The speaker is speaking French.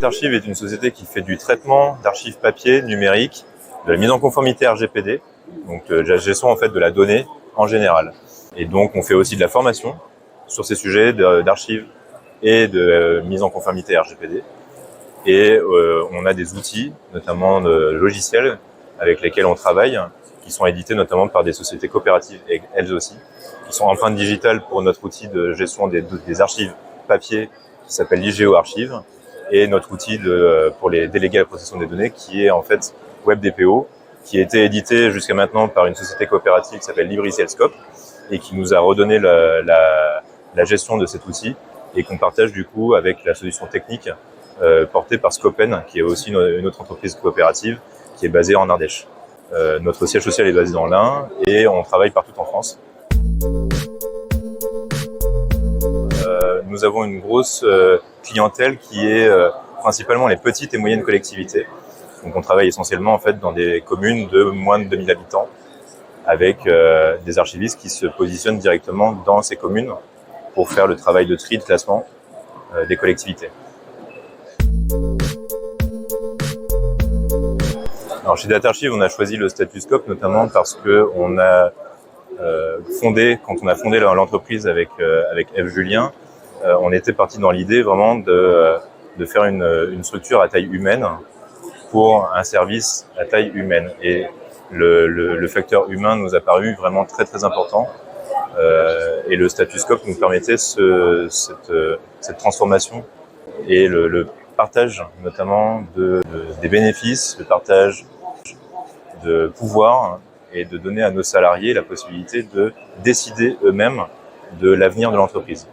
Archive est une société qui fait du traitement d'archives papier, numérique, de la mise en conformité RGPD, donc de la gestion en fait de la donnée en général. Et donc on fait aussi de la formation sur ces sujets d'archives et de mise en conformité RGPD. Et on a des outils, notamment de logiciels, avec lesquels on travaille, qui sont édités notamment par des sociétés coopératives, elles aussi, qui sont empreintes digitales pour notre outil de gestion des archives papier qui s'appelle l'IGO Archive, et notre outil pour les délégués à la protection des données qui est en fait WebDPO, qui a été édité jusqu'à maintenant par une société coopérative qui s'appelle LibriCellScope et qui nous a redonné la gestion de cet outil et qu'on partage du coup avec la solution technique portée par Scopen, qui est aussi une autre entreprise coopérative qui est basée en Ardèche. Notre siège social est basé dans l'Ain et on travaille partout en France. Nous avons une grosse clientèle qui est principalement les petites et moyennes collectivités. Donc on travaille essentiellement en fait dans des communes de moins de 2000 habitants avec des archivistes qui se positionnent directement dans ces communes pour faire le travail de tri, de classement des collectivités. Alors chez DataArchive, on a choisi le statut Scope notamment parce que on a quand on a fondé l'entreprise avec F. Julien, on était parti dans l'idée vraiment de faire une structure à taille humaine pour un service à taille humaine. Et le facteur humain nous a paru vraiment très très important. Et le statut Scope nous permettait cette transformation et le partage notamment des bénéfices, le partage de pouvoir et de donner à nos salariés la possibilité de décider eux-mêmes de l'avenir de l'entreprise.